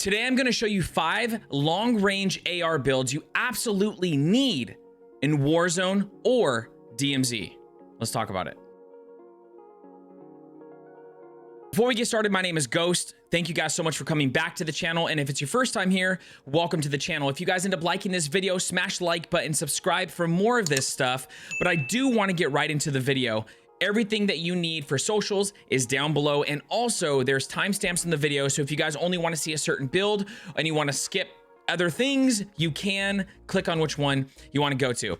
Today, I'm gonna show you 5 long-range AR builds you absolutely need in Warzone or DMZ. Let's talk about it. Before we get started, my name is Ghost. Thank you guys so much for coming back to the channel. And if it's your first time here, welcome to the channel. If you guys end up liking this video, smash the like button, subscribe for more of this stuff. But I do want to get right into the video. Everything that you need for socials is down below. And also there's timestamps in the video. So if you guys only want to see a certain build and you want to skip other things, you can click on which one you want to go to.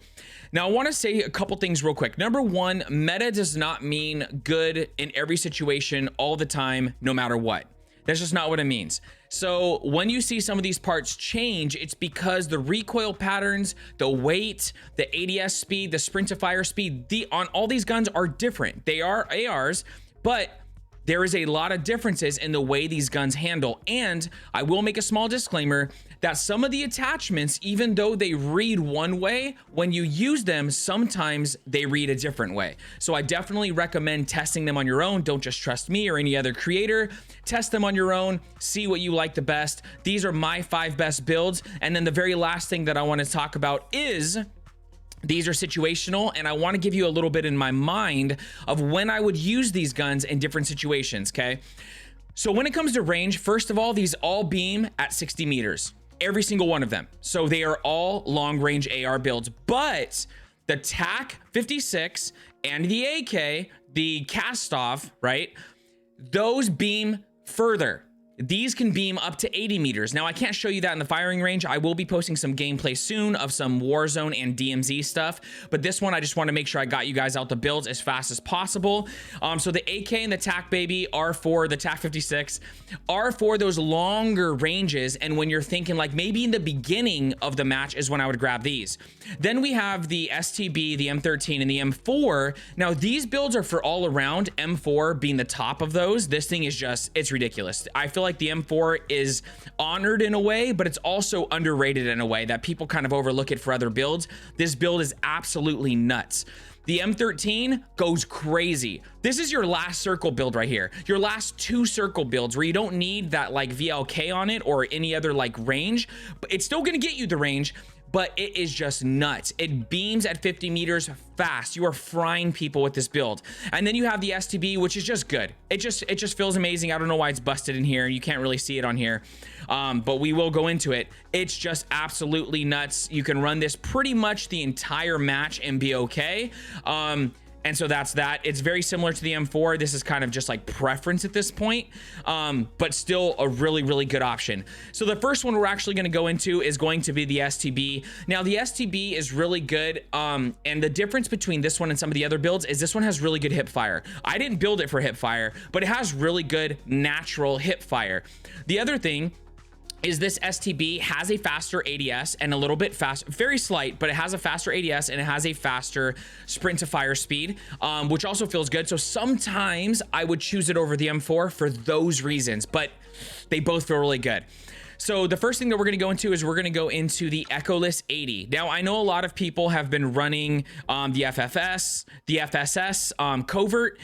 Now, I want to say a couple things real quick. Number one, meta does not mean good in every situation all the time, no matter what. That's just not what it means. So when you see some of these parts change, it's because the recoil patterns, the weight, the ADS speed, the sprint to fire speed, on all these guns are different. They are ARs, but there is a lot of differences in the way these guns handle. And I will make a small disclaimer that some of the attachments, even though they read one way, when you use them, sometimes they read a different way. So I definitely recommend testing them on your own. Don't just trust me or any other creator. Test them on your own, see what you like the best. These are my 5 best builds. And then the very last thing that I want to talk about is these are situational, and I want to give you a little bit in my mind of when I would use these guns in different situations, okay? So when it comes to range, first of all, these all beam at 60 meters, every single one of them. So they are all long-range AR builds, but the TAC 56 and the AK, the KASTOV, right? Those beam further. These can beam up to 80 meters. Now, I can't show you that in the firing range. I will be posting some gameplay soon of some Warzone and DMZ stuff, but this one, I just want to make sure I got you guys out the builds as fast as possible. So the AK and the TAC baby are for the TAC 56, are for those longer ranges. And when you're thinking like maybe in the beginning of the match is when I would grab these. Then we have the STB, the M13 and the M4. Now these builds are for all around, M4 being the top of those. This thing is just, it's ridiculous. I feel like the M4 is honored in a way, but it's also underrated in a way that people kind of overlook it for other builds. This build is absolutely nuts. The M13 goes crazy. This is your last circle build right here. Your last 2 circle builds where you don't need that like VLK on it or any other like range, but it's still gonna get you the range, but it is just nuts. It beams at 50 meters fast. You are frying people with this build. And then you have the STB, which is just good. It just feels amazing. I don't know why it's busted in here. You can't really see it on here, but we will go into it. It's just absolutely nuts. You can run this pretty much the entire match and be okay. And so that's that. It's very similar to the M4. This is kind of just like preference at this point, but still a really, really good option. So the first one we're actually going to go into is going to be the STB. Now the STB is really good. And the difference between this one and some of the other builds is this one has really good hip fire. I didn't build it for hip fire, but it has really good natural hip fire. The other thing is this STB has a faster ADS and a little bit fast, very slight, but it has a faster ADS and it has a faster sprint to fire speed, which also feels good. So sometimes I would choose it over the M4 for those reasons, but they both feel really good. So the first thing that we're going to go into is we're going to go into the Echoless 80. Now, I know a lot of people have been running the FFS, the FSS, Covert.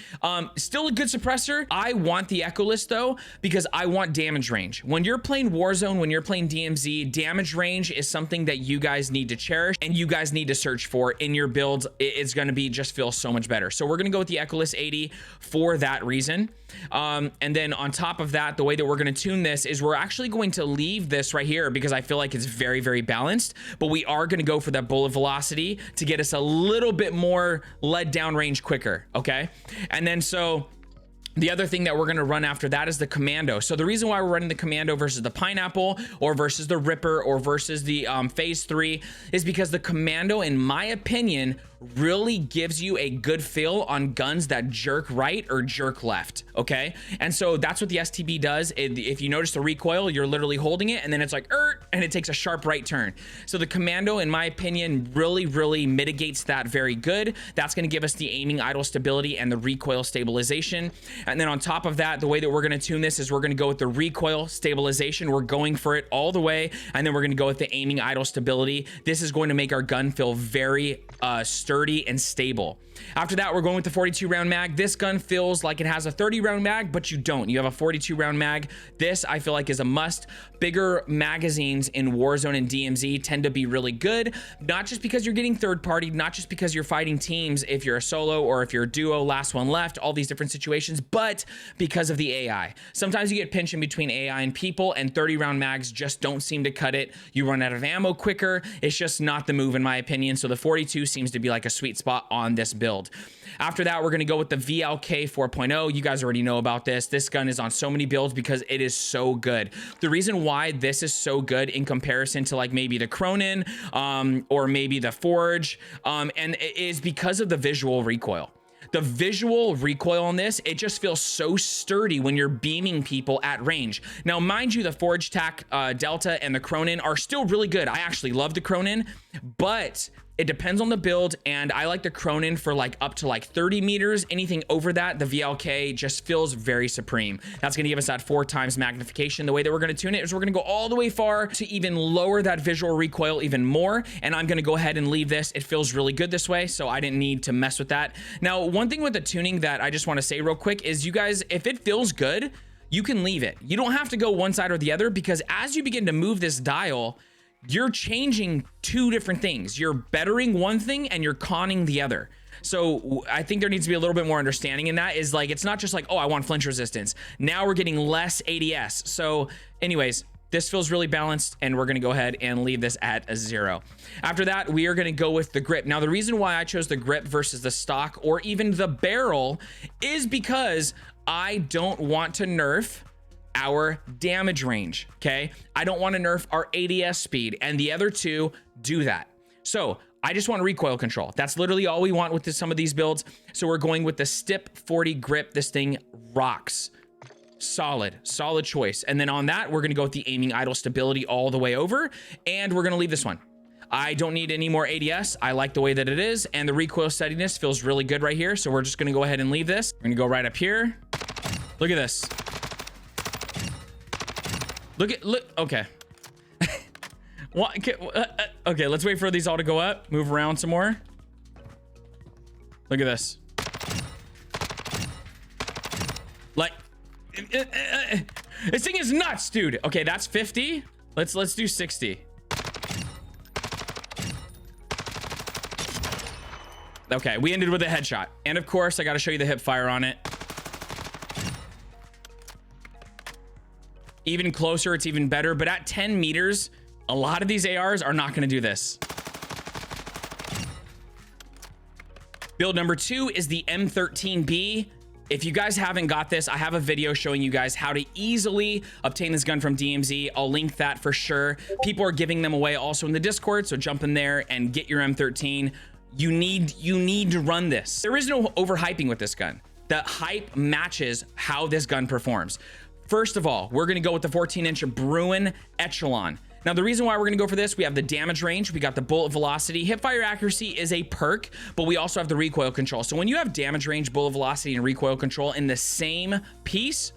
Still a good suppressor. I want the Echoless though, because I want damage range. When you're playing Warzone, when you're playing DMZ, damage range is something that you guys need to cherish and you guys need to search for in your builds. It's going to be just feel so much better. So we're going to go with the Echoless 80 for that reason. And then on top of that, the way that we're going to tune this is we're actually going to leave this right here because I feel like it's very, very balanced, but we are going to go for that bullet velocity to get us a little bit more lead down range quicker. Okay. And then so the other thing that we're going to run after that is the Commando. So the reason why we're running the Commando versus the Pineapple or versus the Ripper or versus the Phase 3 is because the Commando, in my opinion, really gives you a good feel on guns that jerk right or jerk left, okay? And so that's what the STB does. If you notice the recoil, you're literally holding it and then it's like, and it takes a sharp right turn. So the Commando, in my opinion, really mitigates that very good. That's gonna give us the aiming idle stability and the recoil stabilization. And then on top of that, the way that we're going to tune this is we're going to go with the recoil stabilization. We're going for it all the way. And then we're going to go with the aiming idle stability. This is going to make our gun feel very sturdy and stable. After that, we're going with the 42 round mag. This gun feels like it has a 30 round mag, but you don't. You have a 42 round mag. This I feel like is a must. Bigger magazines in Warzone and DMZ tend to be really good, not just because you're getting third party, not just because you're fighting teams if you're a solo or if you're a duo, last one left, all these different situations, but because of the AI. Sometimes you get pinched in between AI and people, and 30 round mags just don't seem to cut it. You run out of ammo quicker. It's just not the move in my opinion. So the 42 seems to be like a sweet spot on this build. After that, we're going to go with the VLK 4.0. You guys already know about this. This gun is on so many builds because it is so good. The reason why this is so good in comparison to like maybe the Cronin or maybe the Forge and it is because of the visual recoil. The visual recoil on this, it just feels so sturdy when you're beaming people at range. Now, mind you, the Forge Tac Delta and the Cronin are still really good. I actually love the Cronin, but it depends on the build, and I like the Cronin for like up to like 30 meters. Anything over that, the VLK just feels very supreme. That's gonna give us that 4 times magnification. The way that we're gonna tune it is we're gonna go all the way far to even lower that visual recoil even more, and I'm gonna go ahead and leave this. It feels really good this way, so I didn't need to mess with that. Now, one thing with the tuning that I just wanna say real quick is you guys, if it feels good, you can leave it. You don't have to go one side or the other, because as you begin to move this dial, you're changing 2 different things. You're bettering one thing and you're conning the other. So I think there needs to be a little bit more understanding in that. Is like, it's not just like, oh, I want flinch resistance. Now we're getting less ADS. So anyways, this feels really balanced, and we're gonna go ahead and leave this at a 0. After that, we are gonna go with the grip. Now, the reason why I chose the grip versus the stock or even the barrel is because I don't want to nerf our damage range, okay? I don't want to nerf our ADS speed, and the other 2 do that. So I just want recoil control. That's literally all we want with some of these builds. So we're going with the Stip 40 grip. This thing rocks. Solid choice. And then on that, we're gonna go with the aiming idle stability all the way over, and we're gonna leave this one. I don't need any more ADS. I like the way that it is, and the recoil steadiness feels really good right here. So we're just gonna go ahead and leave this. We're gonna go right up here. Look at this. Look, okay. What? Okay, let's wait for these all to go up. Move around some more. Look at this. Like, this thing is nuts, dude. Okay, that's 50. Let's do 60. Okay, we ended with a headshot. And of course, I got to show you the hip fire on it. Even closer, it's even better. But at 10 meters, a lot of these ARs are not going to do this. Build number 2 is the M13B. If you guys haven't got this, I have a video showing you guys how to easily obtain this gun from DMZ. I'll link that for sure. People are giving them away also in the Discord, so jump in there and get your M13. You need to run this. There is no overhyping with this gun. The hype matches how this gun performs. First of all, we're gonna go with the 14-inch Bruin Echelon. Now, the reason why we're gonna go for this, we have the damage range, we got the bullet velocity. Hipfire accuracy is a perk, but we also have the recoil control. So when you have damage range, bullet velocity, and recoil control in the same piece,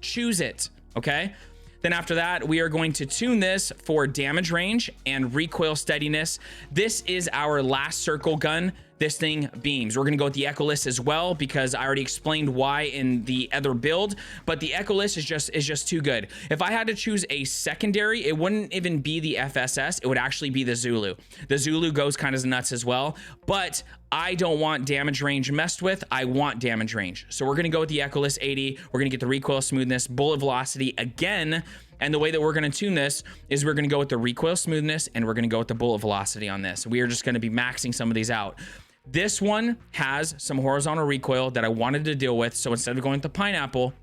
choose it, okay? Then after that, we are going to tune this for damage range and recoil steadiness. This is our last circle gun. This thing beams. We're gonna go with the Echolist as well, because I already explained why in the other build, but the Echolist is just too good. If I had to choose a secondary, it wouldn't even be the FSS, it would actually be the Zulu. The Zulu goes kind of nuts as well, but I don't want damage range messed with. I want damage range. So we're gonna go with the Echolist 80. We're gonna get the recoil smoothness, bullet velocity again. And the way that we're gonna tune this is we're gonna go with the recoil smoothness, and we're gonna go with the bullet velocity on this. We are just gonna be maxing some of these out. This one has some horizontal recoil that I wanted to deal with. So instead of going with the pineapple,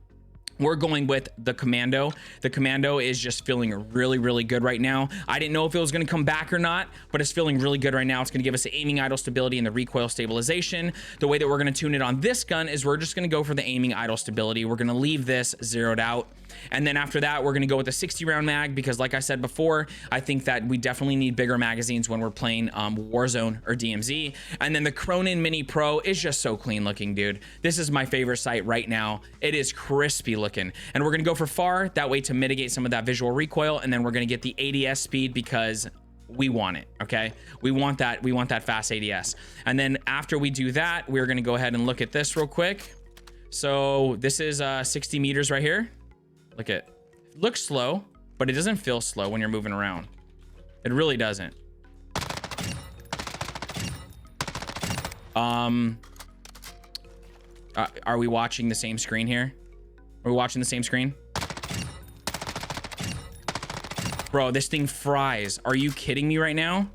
we're going with the Commando. The Commando is just feeling really, really good right now. I didn't know if it was going to come back or not, but it's feeling really good right now. It's going to give us the aiming idle stability and the recoil stabilization. The way that we're going to tune it on this gun is we're just going to go for the aiming idle stability. We're going to leave this zeroed out. And then after that, we're going to go with a 60 round mag because like I said before, I think that we definitely need bigger magazines when we're playing Warzone or DMZ. And then the Cronin Mini Pro is just so clean looking, dude. This is my favorite sight right now. It is crispy looking. And we're going to go for far that way to mitigate some of that visual recoil. And then we're going to get the ADS speed because we want it. Okay. We want that fast ADS. And then after we do that, we're going to go ahead and look at this real quick. So this is 60 meters right here. Look at, it looks slow, but it doesn't feel slow when you're moving around. It really doesn't. Are we watching the same screen here? Are we watching the same screen? Bro, this thing fries. Are you kidding me right now?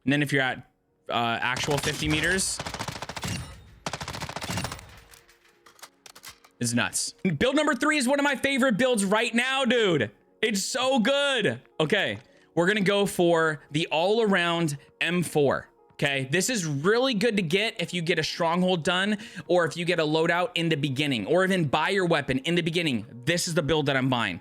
And then if you're at actual 50 meters, it's nuts. Build number 3 is one of my favorite builds right now, dude. It's so good. Okay, we're gonna go for the all-around M4. Okay, this is really good to get if you get a stronghold done or if you get a loadout in the beginning or even buy your weapon in the beginning. This is the build that I'm buying.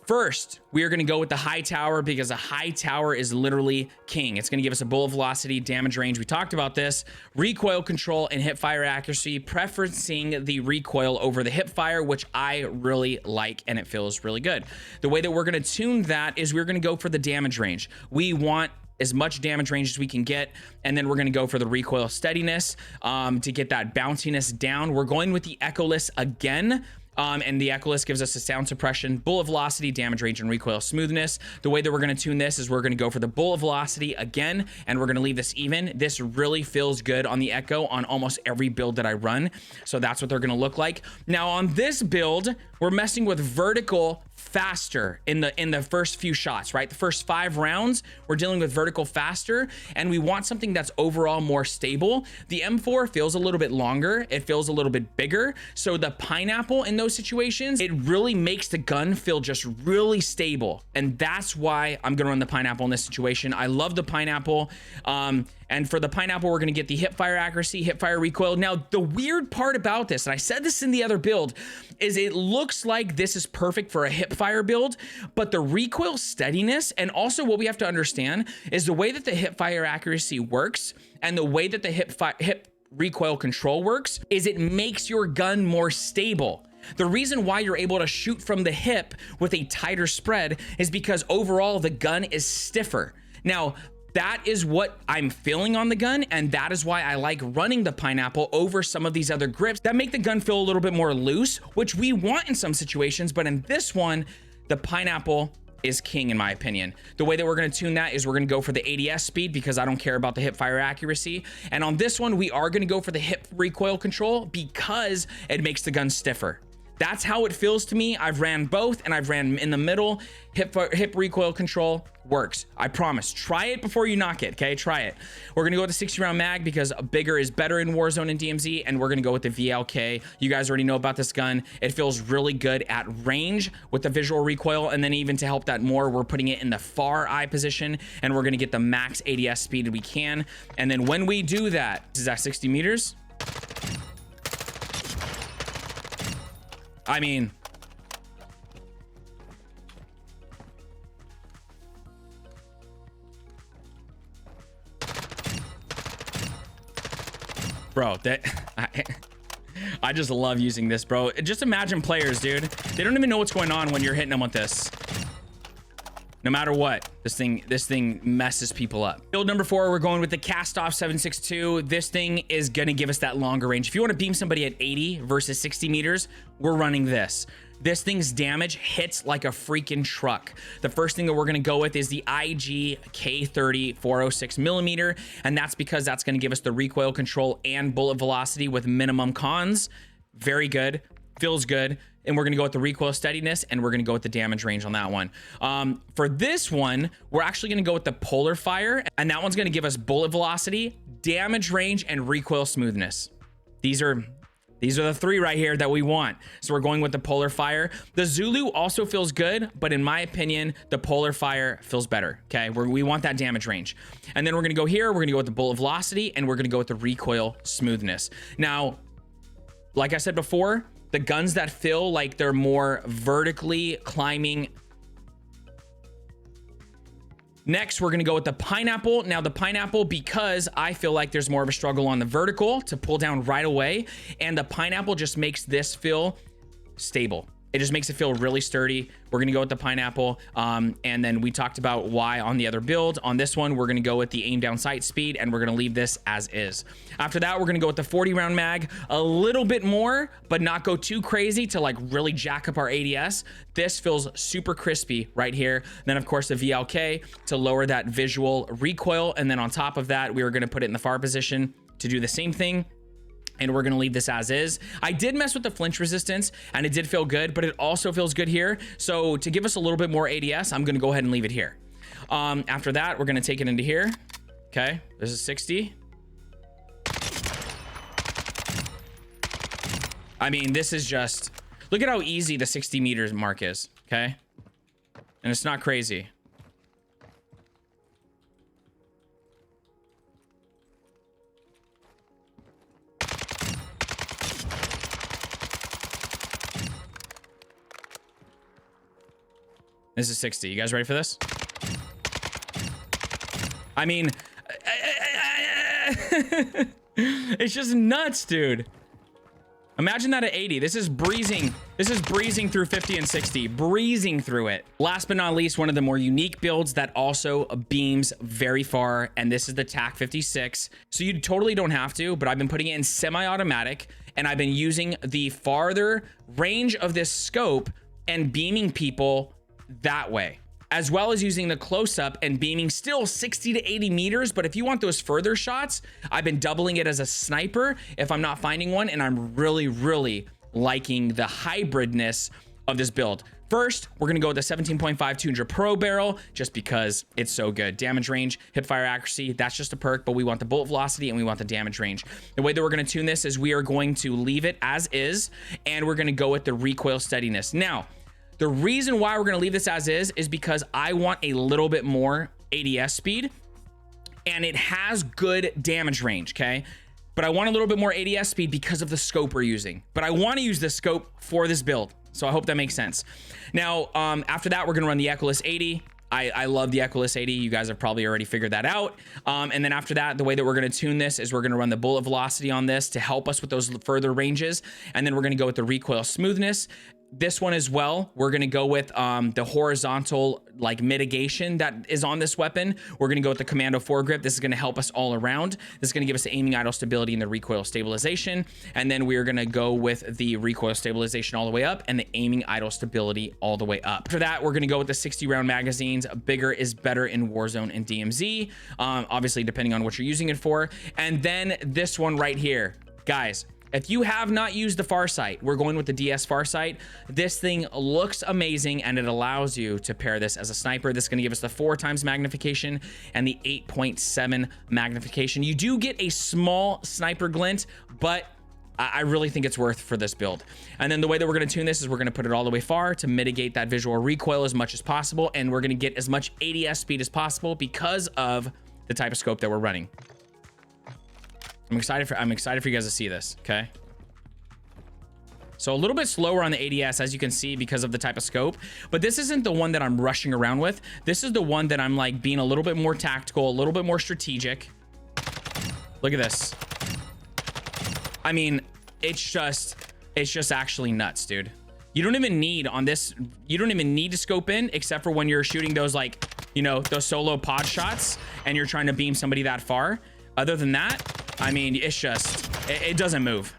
First, we are going to go with the high tower because a high tower is literally king. It's going to give us a bullet velocity, damage range. We talked about this, recoil control and hip fire accuracy, preferencing the recoil over the hip fire, which I really like and it feels really good. The way that we're going to tune that is we're going to go for the damage range. We want as much damage range as we can get, and then we're going to go for the recoil steadiness to get that bounciness down. We're going with the Echoless again. And the Echoless gives us a sound suppression, bullet velocity, damage range, and recoil smoothness. The way that we're going to tune this is we're going to go for the bullet velocity again, and we're going to leave this even. This really feels good on the Echo on almost every build that I run. So that's what they're going to look like. Now on this build, we're messing with vertical faster in the first few shots, right? The first 5 rounds, we're dealing with vertical faster, and we want something that's overall more stable. The M4 feels a little bit longer. It feels a little bit bigger. So the pineapple in those situations, it really makes the gun feel just really stable. And that's why I'm gonna run the pineapple in this situation. I love the pineapple. And for the pineapple, we're going to get the hip fire accuracy, hip fire recoil. Now, the weird part about this, and I said this in the other build, is it looks like this is perfect for a hip fire build, but the recoil steadiness, and also what we have to understand is the way that the hip fire accuracy works and the way that the hip recoil control works is it makes your gun more stable. The reason why you're able to shoot from the hip with a tighter spread is because overall the gun is stiffer. Now, that is what I'm feeling on the gun, and that is why I like running the pineapple over some of these other grips that make the gun feel a little bit more loose, which we want in some situations, but in this one, the pineapple is king in my opinion. The way that we're going to tune that is we're going to go for the ADS speed because I don't care about the hip fire accuracy, and on this one, we are going to go for the hip recoil control because it makes the gun stiffer. That's how it feels to me. I've ran both and I've ran in the middle. Hip recoil control works. I promise. Try it before you knock it, okay? Try it. We're gonna go with the 60 round mag because bigger is better in Warzone and DMZ, and we're gonna go with the VLK. You guys already know about this gun. It feels really good at range with the visual recoil, and then even to help that more, we're putting it in the far eye position, and we're gonna get the max ADS speed we can. And then when we do that, is that 60 meters? I mean, bro, I just love using this, bro. Just imagine players, dude. They don't even know what's going on when you're hitting them with this. No matter what, this thing messes people up. Build number 4, we're going with the KASTOV 762. This thing is gonna give us that longer range. If you want to beam somebody at 80 versus 60 meters, we're running this. This thing's damage hits like a freaking truck. The first thing that we're gonna go with is the IG K30 406 millimeter, and that's because that's gonna give us the recoil control and bullet velocity with minimum cons. Very good, feels good. And we're gonna go with the recoil steadiness, and we're gonna go with the damage range on that one. For this one, we're actually gonna go with the polar fire, and that one's gonna give us bullet velocity, damage range, and recoil smoothness. These are These are the three right here that we want. So we're going with the Polar Fire. The Zulu also feels good, but in my opinion, the Polar Fire feels better, okay? We want that damage range. And then we're gonna go here, we're gonna go with the Bullet Velocity, and we're gonna go with the Recoil Smoothness. Now, like I said before, the guns that feel like they're more vertically climbing. Next, we're gonna go with the Pineapple. Now the Pineapple, because I feel like there's more of a struggle on the vertical to pull down right away, and the Pineapple just makes this feel stable. It just makes it feel really sturdy. We're gonna go with the Pineapple. And then we talked about why on the other build. On this one, we're gonna go with the aim down sight speed, and we're gonna leave this as is. After that, we're gonna go with the 40 round mag, a little bit more, but not go too crazy to like really jack up our ADS. This feels super crispy right here. Then of course the VLK to lower that visual recoil. And then on top of that, we are gonna put it in the far position to do the same thing. And we're gonna leave this as is. I did mess with the flinch resistance and it did feel good, but it also feels good here. So to give us a little bit more ADS, I'm gonna go ahead and leave it here. After that, we're gonna take it into here. Okay, this is 60. I mean, this is just, look at how easy the 60 meters mark is, okay? And it's not crazy. This is 60. You guys ready for this? I mean, it's just nuts, dude. Imagine that at 80. This is breezing. This is breezing through 50 and 60, breezing through it. Last but not least, one of the more unique builds that also beams very far, and this is the TAC 56. So you totally don't have to, but I've been putting it in semi-automatic, and I've been using the farther range of this scope and beaming people that way, as well as using the close-up and beaming still 60 to 80 meters. But if you want those further shots, I've been doubling it as a sniper if I'm not finding one, and I'm really liking the hybridness of this build. First, we're gonna go with the 17.5 200 Pro barrel just because it's so good. Damage range, hip fire accuracy, that's just a perk, but we want the bullet velocity and we want the damage range. The way that we're gonna tune this is we are going to leave it as is, and we're gonna go with the recoil steadiness. Now, the reason why we're gonna leave this as is because I want a little bit more ADS speed, and it has good damage range, okay? But I want a little bit more ADS speed because of the scope we're using. But I wanna use this scope for this build, so I hope that makes sense. Now, after that, we're gonna run the Echoless 80. I love the Echoless 80. You guys have probably already figured that out. And then after that, the way that we're gonna tune this is we're gonna run the bullet velocity on this to help us with those further ranges. And then we're gonna go with the recoil smoothness. This one as well, we're gonna go with the horizontal like mitigation that is on this weapon. We're gonna go with the commando foregrip. This is gonna help us all around. This is gonna give us the aiming idle stability and the recoil stabilization. And then we are gonna go with the recoil stabilization all the way up and the aiming idle stability all the way up. After that, we're gonna go with the 60 round magazines. Bigger is better in Warzone and DMZ, obviously depending on what you're using it for. And then this one right here, guys. If you have not used the Farsight, we're going with the DS Farsight. This thing looks amazing, and it allows you to pair this as a sniper. This is going to give us the 4x magnification and the 8.7 magnification. You do get a small sniper glint, but I really think it's worth for this build. And then the way that we're going to tune this is we're going to put it all the way far to mitigate that visual recoil as much as possible, and we're going to get as much ADS speed as possible because of the type of scope that we're running. I'm excited for you guys to see this, okay? So a little bit slower on the ADS, as you can see, because of the type of scope, but this isn't the one that I'm rushing around with. This is the one that I'm like being a little bit more tactical, a little bit more strategic. Look at this. I mean, it's just actually nuts, dude. You don't even need on this, you don't even need to scope in except for when you're shooting those like, you know, those solo pod shots and you're trying to beam somebody that far. Other than that, I mean, it's just, it doesn't move.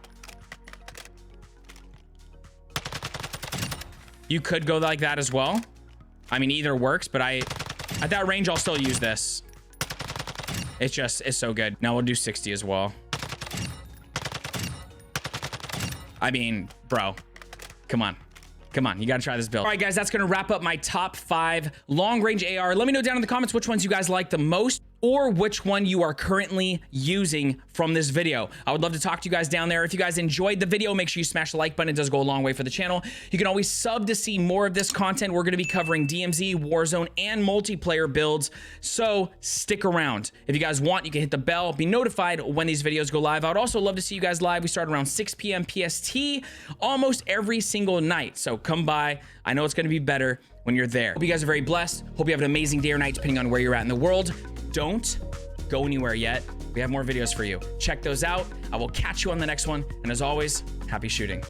You could go like that as well. I mean, either works, but at that range, I'll still use this. It's so good. Now we'll do 60 as well. I mean, bro, come on. Come on, you gotta try this build. All right, guys, that's gonna wrap up my top 5 long-range AR. Let me know down in the comments which ones you guys like the most. or which one you are currently using from this video. I would love to talk to you guys down there. If you guys enjoyed the video, make sure you smash the like button. It does go a long way for the channel. You can always sub to see more of this content. We're going to be covering DMZ, Warzone, and multiplayer builds, so stick around. If you guys want, you can hit the bell, be notified when these videos go live. I would also love to see you guys live. We start around 6 p.m. PST almost every single night, so come by. I know it's going to be better when you're there. Hope you guys are very blessed. Hope you have an amazing day or night, depending on where you're at in the world. Don't go anywhere yet. We have more videos for you. Check those out. I will catch you on the next one. And as always, happy shooting.